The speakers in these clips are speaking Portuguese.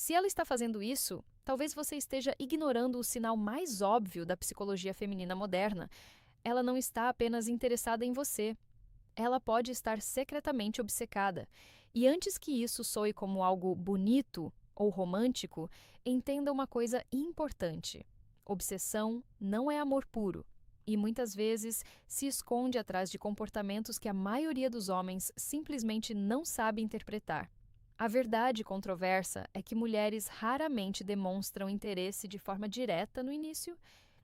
Se ela está fazendo isso, talvez você esteja ignorando o sinal mais óbvio da psicologia feminina moderna. Ela não está apenas interessada em você. Ela pode estar secretamente obcecada. E antes que isso soe como algo bonito ou romântico, entenda uma coisa importante: obsessão não é amor puro. E muitas vezes se esconde atrás de comportamentos que a maioria dos homens simplesmente não sabe interpretar. A verdade controversa é que mulheres raramente demonstram interesse de forma direta no início.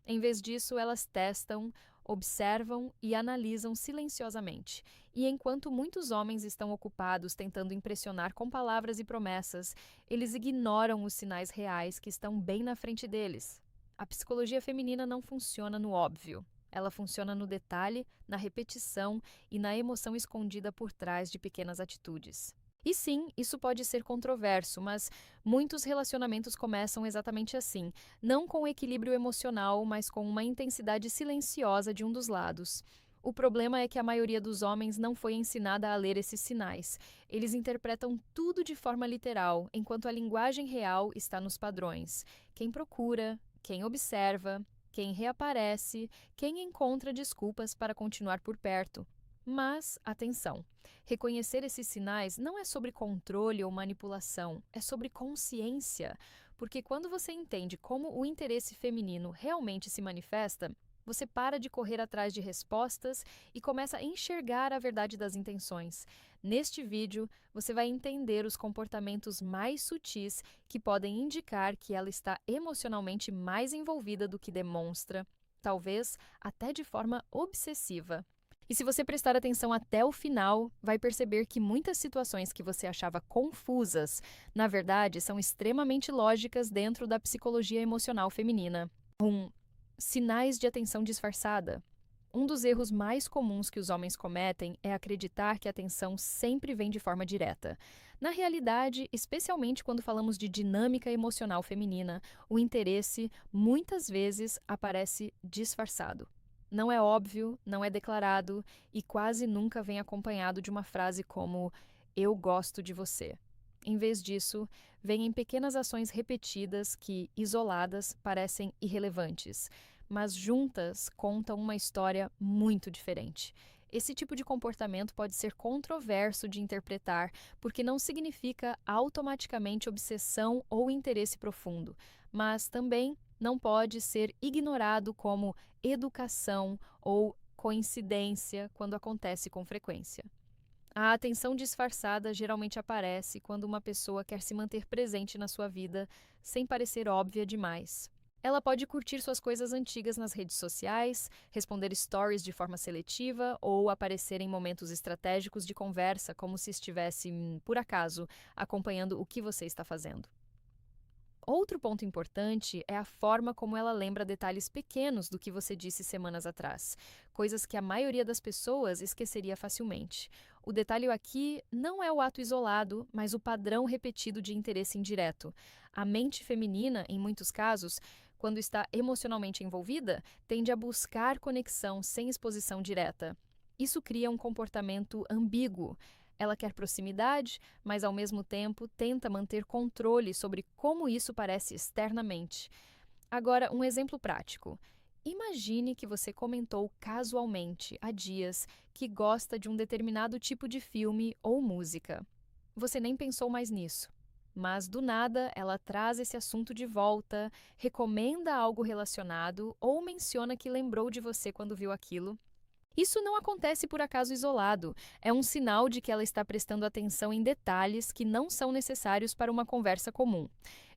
Em vez disso, elas testam, observam e analisam silenciosamente. E enquanto muitos homens estão ocupados tentando impressionar com palavras e promessas, eles ignoram os sinais reais que estão bem na frente deles. A psicologia feminina não funciona no óbvio. Ela funciona no detalhe, na repetição e na emoção escondida por trás de pequenas atitudes. E sim, isso pode ser controverso, mas muitos relacionamentos começam exatamente assim, não com equilíbrio emocional, mas com uma intensidade silenciosa de um dos lados. O problema é que a maioria dos homens não foi ensinada a ler esses sinais. Eles interpretam tudo de forma literal, enquanto a linguagem real está nos padrões. Quem procura, quem observa, quem reaparece, quem encontra desculpas para continuar por perto. Mas, atenção, reconhecer esses sinais não é sobre controle ou manipulação, é sobre consciência, porque quando você entende como o interesse feminino realmente se manifesta, você para de correr atrás de respostas e começa a enxergar a verdade das intenções. Neste vídeo, você vai entender os comportamentos mais sutis que podem indicar que ela está emocionalmente mais envolvida do que demonstra, talvez até de forma obsessiva. E se você prestar atenção até o final, vai perceber que muitas situações que você achava confusas, na verdade, são extremamente lógicas dentro da psicologia emocional feminina. Sinais de atenção disfarçada. Um dos erros mais comuns que os homens cometem é acreditar que a atenção sempre vem de forma direta. Na realidade, especialmente quando falamos de dinâmica emocional feminina, o interesse muitas vezes aparece disfarçado. Não é óbvio, não é declarado e quase nunca vem acompanhado de uma frase como "eu gosto de você". Em vez disso, vem em pequenas ações repetidas que, isoladas, parecem irrelevantes, mas juntas contam uma história muito diferente. Esse tipo de comportamento pode ser controverso de interpretar, porque não significa automaticamente obsessão ou interesse profundo, mas também não pode ser ignorado como educação ou coincidência quando acontece com frequência. A atenção disfarçada geralmente aparece quando uma pessoa quer se manter presente na sua vida sem parecer óbvia demais. Ela pode curtir suas coisas antigas nas redes sociais, responder stories de forma seletiva ou aparecer em momentos estratégicos de conversa como se estivesse, por acaso, acompanhando o que você está fazendo. Outro ponto importante é a forma como ela lembra detalhes pequenos do que você disse semanas atrás, coisas que a maioria das pessoas esqueceria facilmente. O detalhe aqui não é o ato isolado, mas o padrão repetido de interesse indireto. A mente feminina, em muitos casos, quando está emocionalmente envolvida, tende a buscar conexão sem exposição direta. Isso cria um comportamento ambíguo. Ela quer proximidade, mas ao mesmo tempo tenta manter controle sobre como isso parece externamente. Agora, um exemplo prático. Imagine que você comentou casualmente há dias que gosta de um determinado tipo de filme ou música. Você nem pensou mais nisso. Mas do nada ela traz esse assunto de volta, recomenda algo relacionado ou menciona que lembrou de você quando viu aquilo. Isso não acontece por acaso isolado, é um sinal de que ela está prestando atenção em detalhes que não são necessários para uma conversa comum.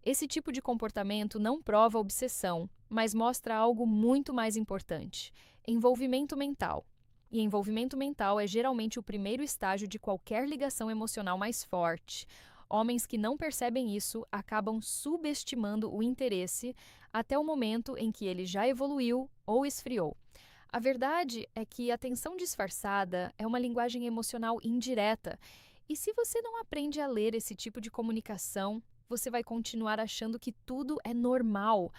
Esse tipo de comportamento não prova obsessão, mas mostra algo muito mais importante: envolvimento mental. E envolvimento mental é geralmente o primeiro estágio de qualquer ligação emocional mais forte. Homens que não percebem isso acabam subestimando o interesse até o momento em que ele já evoluiu ou esfriou. A verdade é que a atenção disfarçada é uma linguagem emocional indireta, e se você não aprende a ler esse tipo de comunicação, você vai continuar achando que tudo é normal,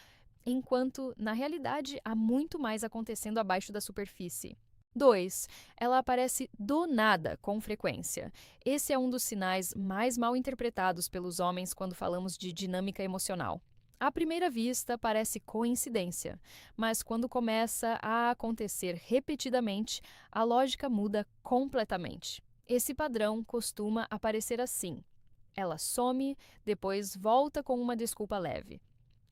enquanto, na realidade, há muito mais acontecendo abaixo da superfície. 2. Ela aparece do nada, com frequência. Esse é um dos sinais mais mal interpretados pelos homens quando falamos de dinâmica emocional. À primeira vista, parece coincidência, mas quando começa a acontecer repetidamente, a lógica muda completamente. Esse padrão costuma aparecer assim: ela some, depois volta com uma desculpa leve.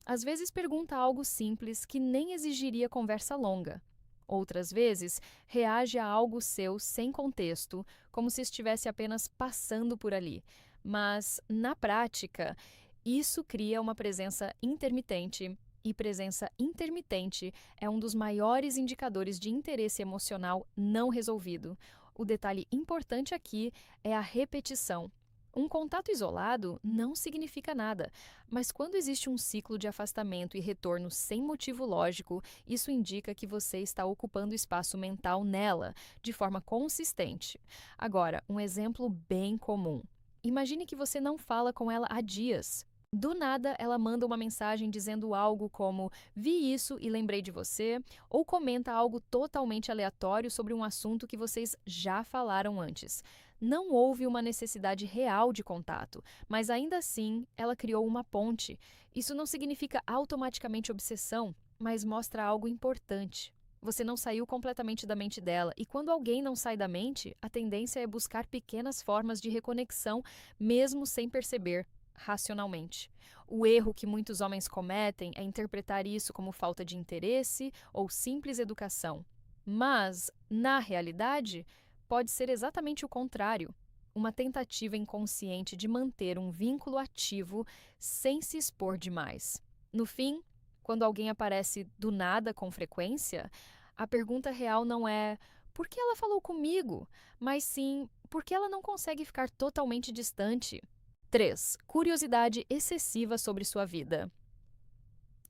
Às vezes pergunta algo simples que nem exigiria conversa longa. Outras vezes, reage a algo seu sem contexto, como se estivesse apenas passando por ali. Mas, na prática, isso cria uma presença intermitente, e presença intermitente é um dos maiores indicadores de interesse emocional não resolvido. O detalhe importante aqui é a repetição. Um contato isolado não significa nada, mas quando existe um ciclo de afastamento e retorno sem motivo lógico, isso indica que você está ocupando espaço mental nela, de forma consistente. Agora, um exemplo bem comum. Imagine que você não fala com ela há dias. Do nada, ela manda uma mensagem dizendo algo como "vi isso e lembrei de você", ou comenta algo totalmente aleatório sobre um assunto que vocês já falaram antes. Não houve uma necessidade real de contato, mas ainda assim ela criou uma ponte. Isso não significa automaticamente obsessão, mas mostra algo importante. Você não saiu completamente da mente dela, e quando alguém não sai da mente, a tendência é buscar pequenas formas de reconexão, mesmo sem perceber, racionalmente. O erro que muitos homens cometem é interpretar isso como falta de interesse ou simples educação. Mas, na realidade, pode ser exatamente o contrário. Uma tentativa inconsciente de manter um vínculo ativo sem se expor demais. No fim, quando alguém aparece do nada com frequência, a pergunta real não é por que ela falou comigo, mas sim por que ela não consegue ficar totalmente distante. 3. Curiosidade excessiva sobre sua vida.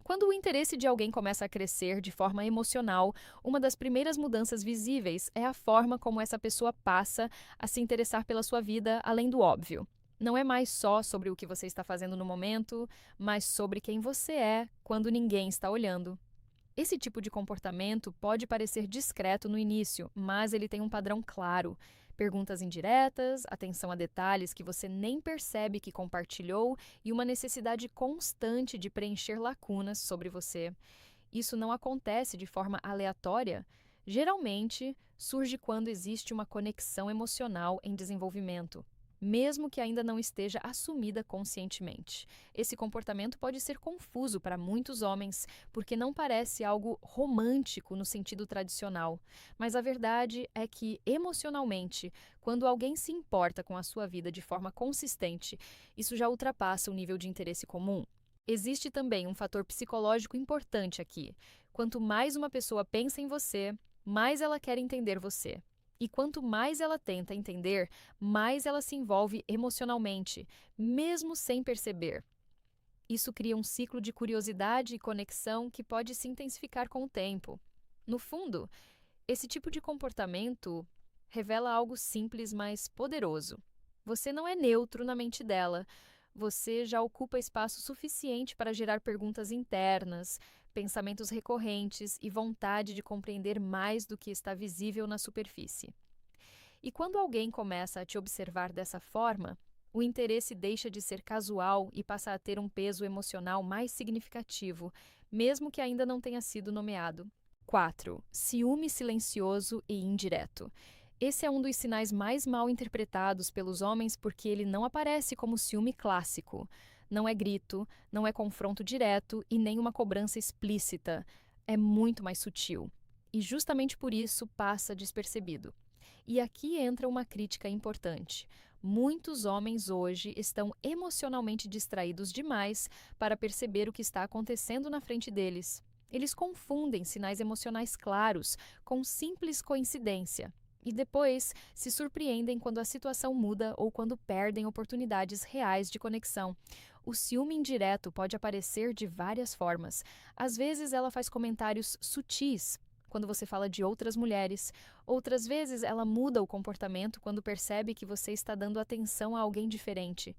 Quando o interesse de alguém começa a crescer de forma emocional, uma das primeiras mudanças visíveis é a forma como essa pessoa passa a se interessar pela sua vida, além do óbvio. Não é mais só sobre o que você está fazendo no momento, mas sobre quem você é quando ninguém está olhando. Esse tipo de comportamento pode parecer discreto no início, mas ele tem um padrão claro. Perguntas indiretas, atenção a detalhes que você nem percebe que compartilhou e uma necessidade constante de preencher lacunas sobre você. Isso não acontece de forma aleatória. Geralmente, surge quando existe uma conexão emocional em desenvolvimento, mesmo que ainda não esteja assumida conscientemente. Esse comportamento pode ser confuso para muitos homens, porque não parece algo romântico no sentido tradicional. Mas a verdade é que, emocionalmente, quando alguém se importa com a sua vida de forma consistente, isso já ultrapassa o nível de interesse comum. Existe também um fator psicológico importante aqui. Quanto mais uma pessoa pensa em você, mais ela quer entender você. E quanto mais ela tenta entender, mais ela se envolve emocionalmente, mesmo sem perceber. Isso cria um ciclo de curiosidade e conexão que pode se intensificar com o tempo. No fundo, esse tipo de comportamento revela algo simples, mas poderoso. Você não é neutro na mente dela. Você já ocupa espaço suficiente para gerar perguntas internas, pensamentos recorrentes e vontade de compreender mais do que está visível na superfície. E quando alguém começa a te observar dessa forma, o interesse deixa de ser casual e passa a ter um peso emocional mais significativo, mesmo que ainda não tenha sido nomeado. 4. Ciúme silencioso e indireto. Esse é um dos sinais mais mal interpretados pelos homens porque ele não aparece como ciúme clássico. Não é grito, não é confronto direto e nem uma cobrança explícita. É muito mais sutil. E justamente por isso passa despercebido. E aqui entra uma crítica importante. Muitos homens hoje estão emocionalmente distraídos demais para perceber o que está acontecendo na frente deles. Eles confundem sinais emocionais claros com simples coincidência e depois se surpreendem quando a situação muda ou quando perdem oportunidades reais de conexão. O ciúme indireto pode aparecer de várias formas. Às vezes ela faz comentários sutis quando você fala de outras mulheres. Outras vezes ela muda o comportamento quando percebe que você está dando atenção a alguém diferente.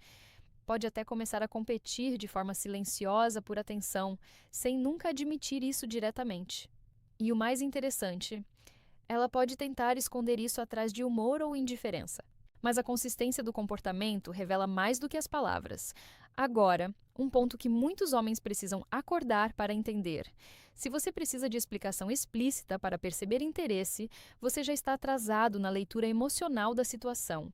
Pode até começar a competir de forma silenciosa por atenção, sem nunca admitir isso diretamente. E o mais interessante, Ela pode tentar esconder isso atrás de humor ou indiferença. Mas a consistência do comportamento revela mais do que as palavras. Agora, um ponto que muitos homens precisam acordar para entender. Se você precisa de explicação explícita para perceber interesse, você já está atrasado na leitura emocional da situação.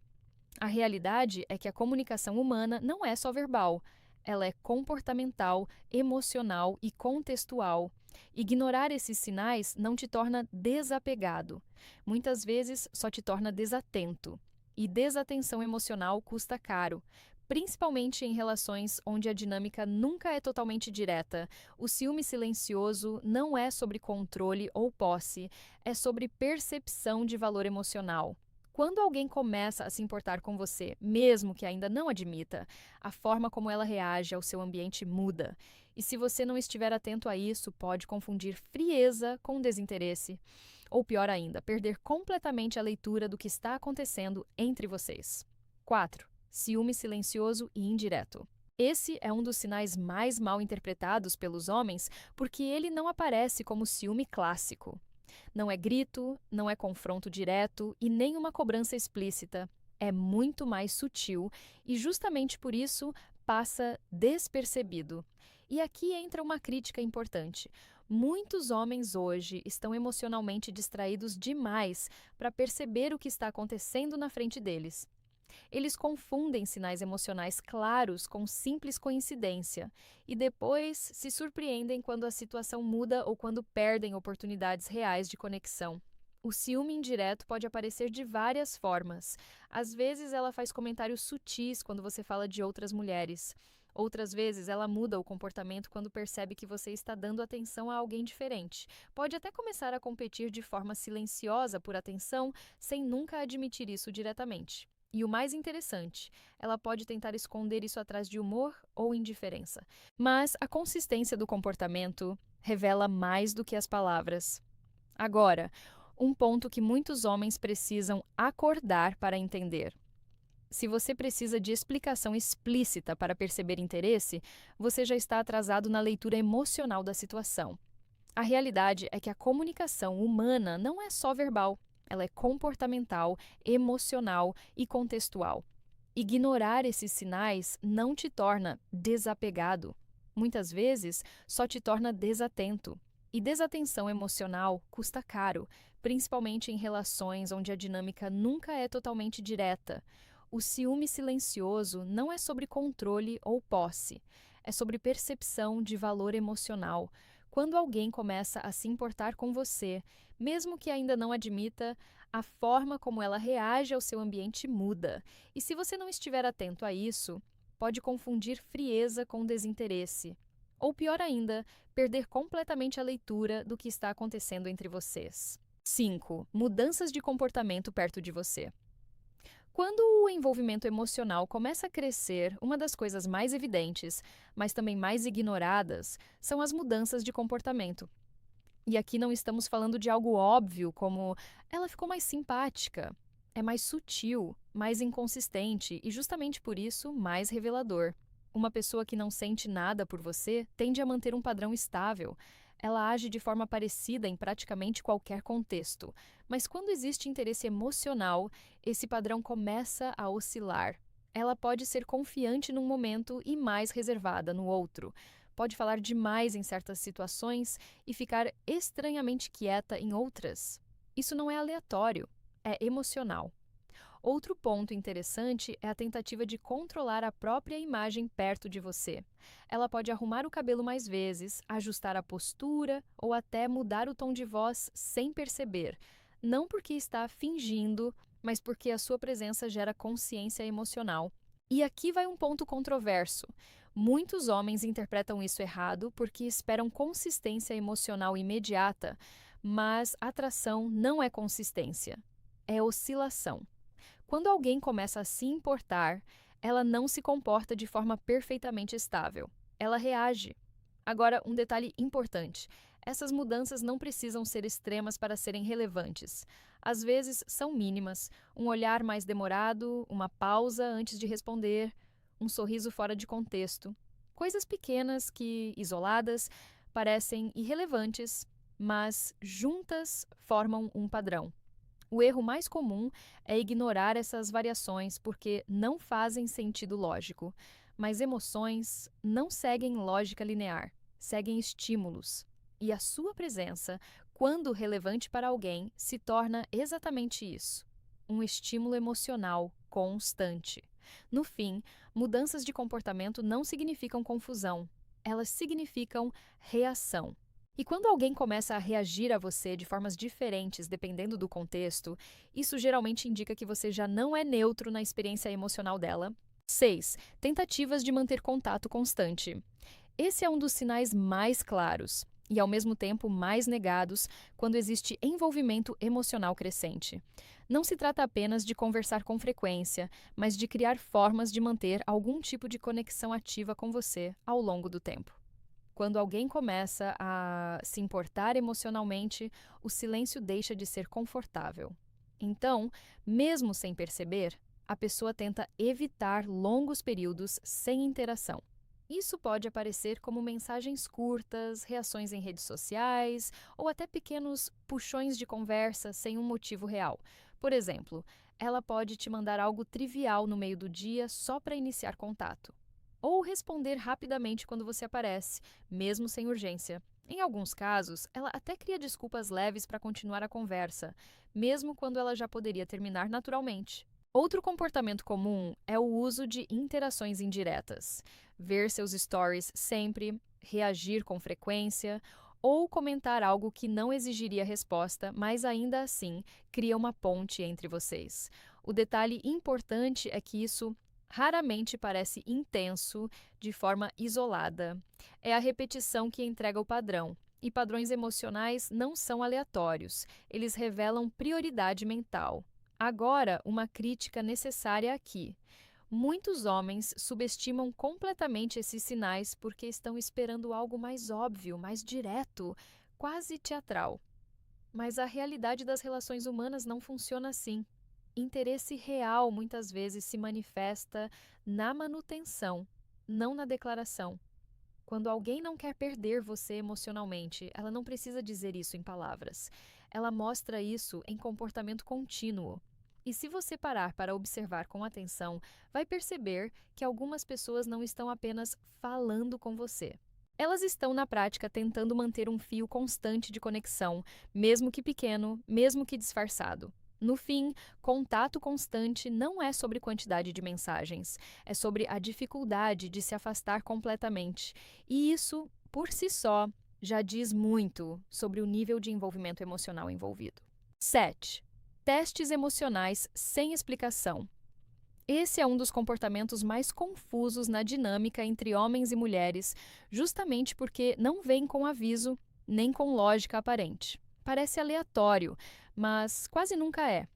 A realidade é que a comunicação humana não é só verbal. Ela é comportamental, emocional e contextual. Ignorar esses sinais não te torna desapegado. Muitas vezes só te torna desatento. E desatenção emocional custa caro, principalmente em relações onde a dinâmica nunca é totalmente direta. O ciúme silencioso não é sobre controle ou posse, é sobre percepção de valor emocional. Quando alguém começa a se importar com você, mesmo que ainda não admita, a forma como ela reage ao seu ambiente muda. E se você não estiver atento a isso, pode confundir frieza com desinteresse. Ou pior ainda, perder completamente a leitura do que está acontecendo entre vocês. 4. Ciúme silencioso e indireto. Esse é um dos sinais mais mal interpretados pelos homens porque ele não aparece como ciúme clássico. Não é grito, não é confronto direto e nem uma cobrança explícita. É muito mais sutil e, justamente por isso, passa despercebido. E aqui entra uma crítica importante. Muitos homens hoje estão emocionalmente distraídos demais para perceber o que está acontecendo na frente deles. Eles confundem sinais emocionais claros com simples coincidência e depois se surpreendem quando a situação muda ou quando perdem oportunidades reais de conexão. O ciúme indireto pode aparecer de várias formas. Às vezes, ela faz comentários sutis quando você fala de outras mulheres. Outras vezes, ela muda o comportamento quando percebe que você está dando atenção a alguém diferente. Pode até começar a competir de forma silenciosa por atenção, sem nunca admitir isso diretamente. E o mais interessante, ela pode tentar esconder isso atrás de humor ou indiferença. Mas a consistência do comportamento revela mais do que as palavras. Agora, um ponto que muitos homens precisam acordar para entender. Se você precisa de explicação explícita para perceber interesse, você já está atrasado na leitura emocional da situação. A realidade é que a comunicação humana não é só verbal. Ela é comportamental, emocional e contextual. Ignorar esses sinais não te torna desapegado. Muitas vezes, só te torna desatento. E desatenção emocional custa caro, principalmente em relações onde a dinâmica nunca é totalmente direta. O ciúme silencioso não é sobre controle ou posse, é sobre percepção de valor emocional. Quando alguém começa a se importar com você, mesmo que ainda não admita, a forma como ela reage ao seu ambiente muda. E se você não estiver atento a isso, pode confundir frieza com desinteresse. Ou pior ainda, perder completamente a leitura do que está acontecendo entre vocês. 5. Mudanças de comportamento perto de você. Quando o envolvimento emocional começa a crescer, uma das coisas mais evidentes, mas também mais ignoradas, são as mudanças de comportamento. E aqui não estamos falando de algo óbvio, como ela ficou mais simpática. É mais sutil, mais inconsistente e, justamente por isso, mais revelador. Uma pessoa que não sente nada por você tende a manter um padrão estável. Ela age de forma parecida em praticamente qualquer contexto. Mas quando existe interesse emocional, esse padrão começa a oscilar. Ela pode ser confiante num momento e mais reservada no outro. Pode falar demais em certas situações e ficar estranhamente quieta em outras. Isso não é aleatório, é emocional. Outro ponto interessante é a tentativa de controlar a própria imagem perto de você. Ela pode arrumar o cabelo mais vezes, ajustar a postura ou até mudar o tom de voz sem perceber. Não porque está fingindo, mas porque a sua presença gera consciência emocional. E aqui vai um ponto controverso. Muitos homens interpretam isso errado porque esperam consistência emocional imediata, mas atração não é consistência, é oscilação. Quando alguém começa a se importar, ela não se comporta de forma perfeitamente estável. Ela reage. Agora, um detalhe importante. Essas mudanças não precisam ser extremas para serem relevantes. Às vezes, são mínimas. Um olhar mais demorado, uma pausa antes de responder, um sorriso fora de contexto. Coisas pequenas que, isoladas, parecem irrelevantes, mas juntas formam um padrão. O erro mais comum é ignorar essas variações porque não fazem sentido lógico. Mas emoções não seguem lógica linear, seguem estímulos. E a sua presença, quando relevante para alguém, se torna exatamente isso: um estímulo emocional constante. No fim, mudanças de comportamento não significam confusão, elas significam reação. E quando alguém começa a reagir a você de formas diferentes dependendo do contexto, isso geralmente indica que você já não é neutro na experiência emocional dela. 6. Tentativas de manter contato constante. Esse é um dos sinais mais claros e, ao mesmo tempo, mais negados quando existe envolvimento emocional crescente. Não se trata apenas de conversar com frequência, mas de criar formas de manter algum tipo de conexão ativa com você ao longo do tempo. Quando alguém começa a se importar emocionalmente, o silêncio deixa de ser confortável. Então, mesmo sem perceber, a pessoa tenta evitar longos períodos sem interação. Isso pode aparecer como mensagens curtas, reações em redes sociais ou até pequenos puxões de conversa sem um motivo real. Por exemplo, ela pode te mandar algo trivial no meio do dia só para iniciar contato. Ou responder rapidamente quando você aparece, mesmo sem urgência. Em alguns casos, ela até cria desculpas leves para continuar a conversa, mesmo quando ela já poderia terminar naturalmente. Outro comportamento comum é o uso de interações indiretas. Ver seus stories sempre, reagir com frequência ou comentar algo que não exigiria resposta, mas ainda assim cria uma ponte entre vocês. O detalhe importante é que isso raramente parece intenso de forma isolada. É a repetição que entrega o padrão. E padrões emocionais não são aleatórios, eles revelam prioridade mental. Agora, uma crítica necessária aqui. Muitos homens subestimam completamente esses sinais porque estão esperando algo mais óbvio, mais direto, quase teatral. Mas a realidade das relações humanas não funciona assim. Interesse real muitas vezes se manifesta na manutenção, não na declaração. Quando alguém não quer perder você emocionalmente, ela não precisa dizer isso em palavras. Ela mostra isso em comportamento contínuo. E se você parar para observar com atenção, vai perceber que algumas pessoas não estão apenas falando com você. Elas estão, na prática, tentando manter um fio constante de conexão, mesmo que pequeno, mesmo que disfarçado. No fim, contato constante não é sobre quantidade de mensagens, é sobre a dificuldade de se afastar completamente. E isso, por si só, já diz muito sobre o nível de envolvimento emocional envolvido. 7. Testes emocionais sem explicação. Esse é um dos comportamentos mais confusos na dinâmica entre homens e mulheres, justamente porque não vem com aviso nem com lógica aparente. Parece aleatório, mas quase nunca é.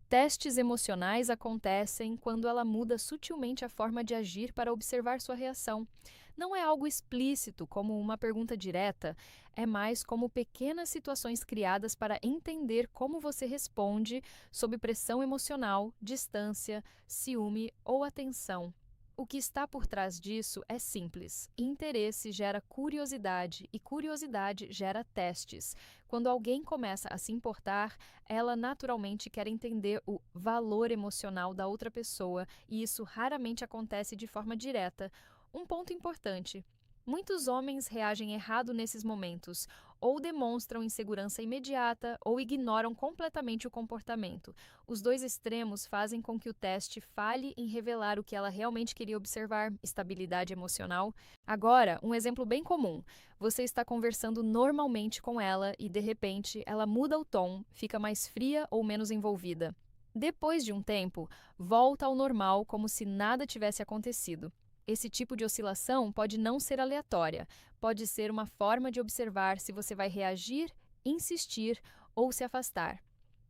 Testes emocionais acontecem quando ela muda sutilmente a forma de agir para observar sua reação. Não é algo explícito, como uma pergunta direta, é mais como pequenas situações criadas para entender como você responde sob pressão emocional, distância, ciúme ou atenção. O que está por trás disso é simples. Interesse gera curiosidade e curiosidade gera testes. Quando alguém começa a se importar, ela naturalmente quer entender o valor emocional da outra pessoa e isso raramente acontece de forma direta. Um ponto importante: muitos homens reagem errado nesses momentos, ou demonstram insegurança imediata ou ignoram completamente o comportamento. Os dois extremos fazem com que o teste falhe em revelar o que ela realmente queria observar, estabilidade emocional. Agora, um exemplo bem comum. Você está conversando normalmente com ela e, de repente, ela muda o tom, fica mais fria ou menos envolvida. Depois de um tempo, volta ao normal como se nada tivesse acontecido. Esse tipo de oscilação pode não ser aleatória, pode ser uma forma de observar se você vai reagir, insistir ou se afastar.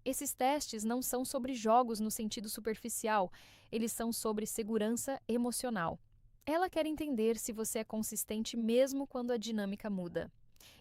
Esses testes não são sobre jogos no sentido superficial, eles são sobre segurança emocional. Ela quer entender se você é consistente mesmo quando a dinâmica muda.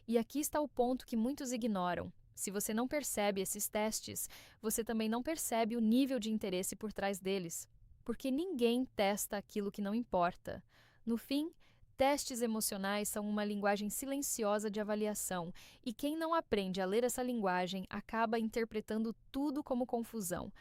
E aqui está o ponto que muitos ignoram. Se você não percebe esses testes, você também não percebe o nível de interesse por trás deles. Porque ninguém testa aquilo que não importa. No fim, Testes emocionais são uma linguagem silenciosa de avaliação, e quem não aprende a ler essa linguagem acaba interpretando tudo como confusão,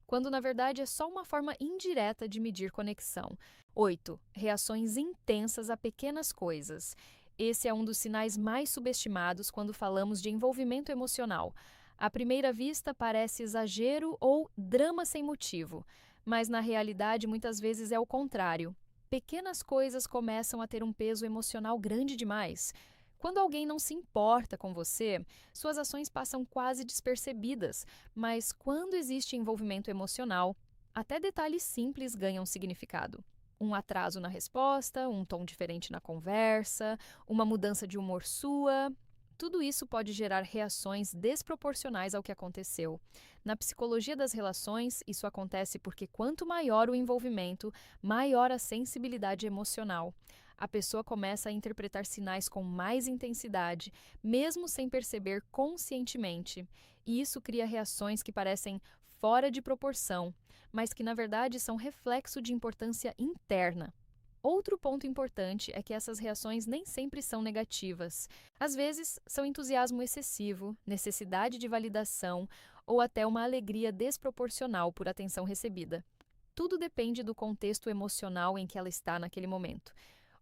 quando na verdade é só uma forma indireta de medir conexão. 8. Reações intensas a pequenas coisas. Esse é um dos sinais mais subestimados quando falamos de envolvimento emocional. À primeira vista, parece exagero ou drama sem motivo, mas na realidade muitas vezes é o contrário. Pequenas coisas começam a ter um peso emocional grande demais. Quando alguém não se importa com você, suas ações passam quase despercebidas, mas quando existe envolvimento emocional, até detalhes simples ganham significado. Um atraso na resposta, um tom diferente na conversa, uma mudança de humor sua. Tudo isso pode gerar reações desproporcionais ao que aconteceu. Na psicologia das relações, isso acontece porque quanto maior o envolvimento, maior a sensibilidade emocional. A pessoa começa a interpretar sinais com mais intensidade, mesmo sem perceber conscientemente. E isso cria reações que parecem fora de proporção, mas que na verdade são reflexo de importância interna. Outro ponto importante é que essas reações nem sempre são negativas. Às vezes, são entusiasmo excessivo, necessidade de validação ou até uma alegria desproporcional por atenção recebida. Tudo depende do contexto emocional em que ela está naquele momento.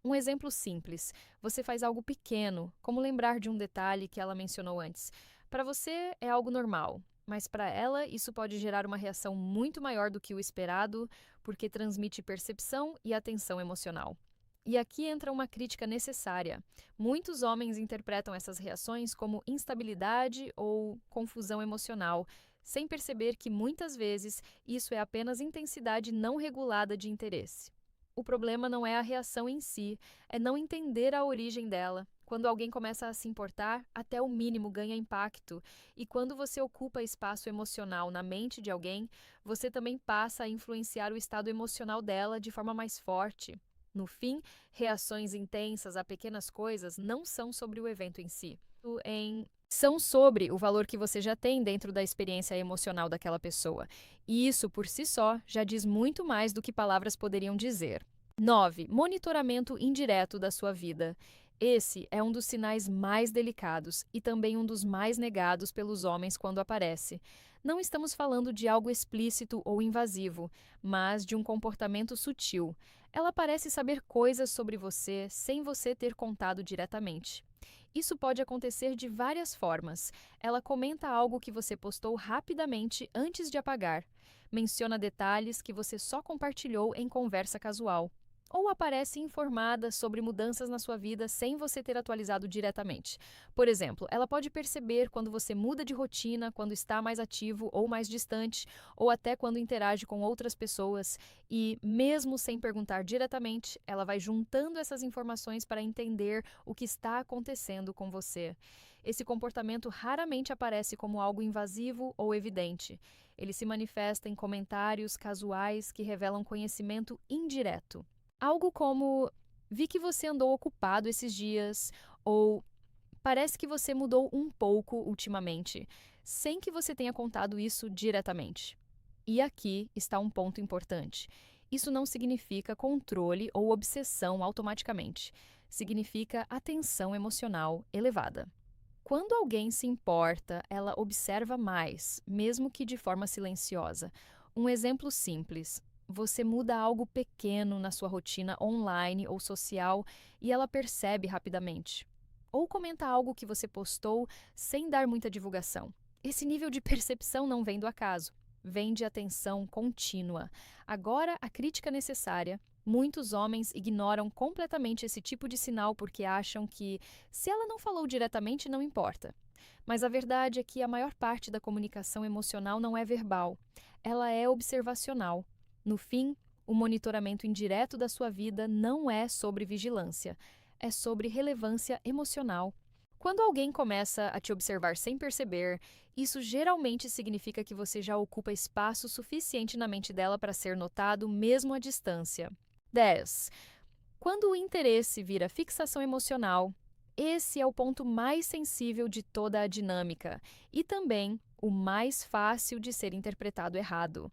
Um exemplo simples: você faz algo pequeno, como lembrar de um detalhe que ela mencionou antes. Para você é algo normal, mas para ela isso pode gerar uma reação muito maior do que o esperado, porque transmite percepção e atenção emocional. E aqui entra uma crítica necessária. Muitos homens interpretam essas reações como instabilidade ou confusão emocional, sem perceber que muitas vezes isso é apenas intensidade não regulada de interesse. O problema não é a reação em si, é não entender a origem dela. Quando alguém começa a se importar, até o mínimo ganha impacto. E quando você ocupa espaço emocional na mente de alguém, você também passa a influenciar o estado emocional dela de forma mais forte. No fim, reações intensas a pequenas coisas não são sobre o evento em si. São sobre o valor que você já tem dentro da experiência emocional daquela pessoa. E isso, por si só, já diz muito mais do que palavras poderiam dizer. 9. Monitoramento indireto da sua vida. Esse é um dos sinais mais delicados e também um dos mais negados pelos homens quando aparece. Não estamos falando de algo explícito ou invasivo, mas de um comportamento sutil. Ela parece saber coisas sobre você sem você ter contado diretamente. Isso pode acontecer de várias formas. Ela comenta algo que você postou rapidamente antes de apagar. Menciona detalhes que você só compartilhou em conversa casual. Ou aparece informada sobre mudanças na sua vida sem você ter atualizado diretamente. Por exemplo, ela pode perceber quando você muda de rotina, quando está mais ativo ou mais distante, ou até quando interage com outras pessoas. E, mesmo sem perguntar diretamente, ela vai juntando essas informações para entender o que está acontecendo com você. Esse comportamento raramente aparece como algo invasivo ou evidente. Ele se manifesta em comentários casuais que revelam conhecimento indireto. Algo como: vi que você andou ocupado esses dias, ou parece que você mudou um pouco ultimamente, sem que você tenha contado isso diretamente. E aqui está um ponto importante. Isso não significa controle ou obsessão automaticamente. Significa atenção emocional elevada. Quando alguém se importa, ela observa mais, mesmo que de forma silenciosa. Um exemplo simples: você muda algo pequeno na sua rotina online ou social e ela percebe rapidamente. Ou comenta algo que você postou sem dar muita divulgação. Esse nível de percepção não vem do acaso, vem de atenção contínua. Agora, a crítica necessária. Muitos homens ignoram completamente esse tipo de sinal porque acham que, se ela não falou diretamente, não importa. Mas a verdade é que a maior parte da comunicação emocional não é verbal, ela é observacional. No fim, o monitoramento indireto da sua vida não é sobre vigilância, é sobre relevância emocional. Quando alguém começa a te observar sem perceber, isso geralmente significa que você já ocupa espaço suficiente na mente dela para ser notado mesmo à distância. 10. Quando o interesse vira fixação emocional, esse é o ponto mais sensível de toda a dinâmica e também o mais fácil de ser interpretado errado.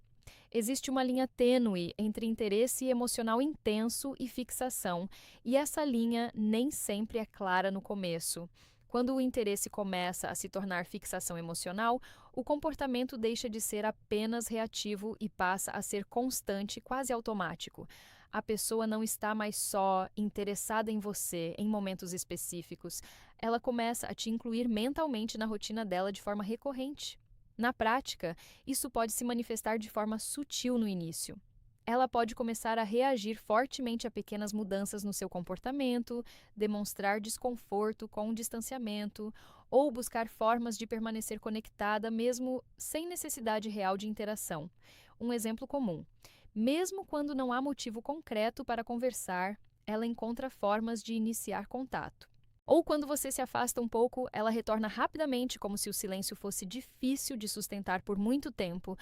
Existe uma linha tênue entre interesse emocional intenso e fixação, e essa linha nem sempre é clara no começo. Quando o interesse começa a se tornar fixação emocional, o comportamento deixa de ser apenas reativo e passa a ser constante, quase automático. A pessoa não está mais só interessada em você em momentos específicos, ela começa a te incluir mentalmente na rotina dela de forma recorrente. Na prática, isso pode se manifestar de forma sutil no início. Ela pode começar a reagir fortemente a pequenas mudanças no seu comportamento, demonstrar desconforto com o distanciamento ou buscar formas de permanecer conectada mesmo sem necessidade real de interação. Um exemplo comum: mesmo quando não há motivo concreto para conversar, ela encontra formas de iniciar contato. Ou quando você se afasta um pouco, ela retorna rapidamente, como se o silêncio fosse difícil de sustentar por muito tempo.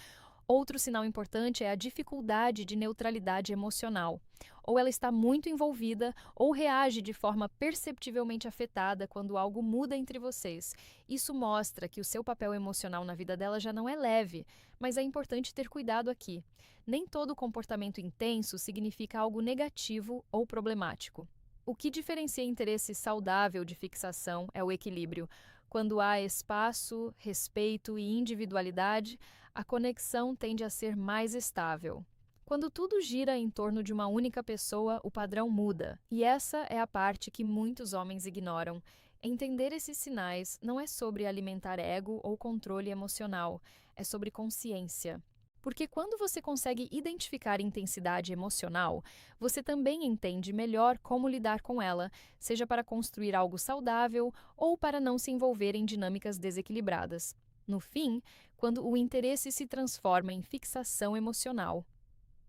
Outro sinal importante é a dificuldade de neutralidade emocional. Ou ela está muito envolvida, ou reage de forma perceptivelmente afetada quando algo muda entre vocês. Isso mostra que o seu papel emocional na vida dela já não é leve, mas é importante ter cuidado aqui. Nem todo comportamento intenso significa algo negativo ou problemático. O que diferencia interesse saudável de fixação é o equilíbrio. Quando há espaço, respeito e individualidade, a conexão tende a ser mais estável. Quando tudo gira em torno de uma única pessoa, o padrão muda, e essa é a parte que muitos homens ignoram. Entender esses sinais não é sobre alimentar ego ou controle emocional, é sobre consciência. Porque quando você consegue identificar intensidade emocional, você também entende melhor como lidar com ela, seja para construir algo saudável ou para não se envolver em dinâmicas desequilibradas. No fim, quando o interesse se transforma em fixação emocional,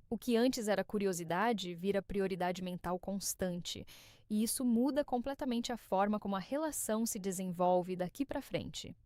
o que antes era curiosidade vira prioridade mental constante, e isso muda completamente a forma como a relação se desenvolve daqui para frente.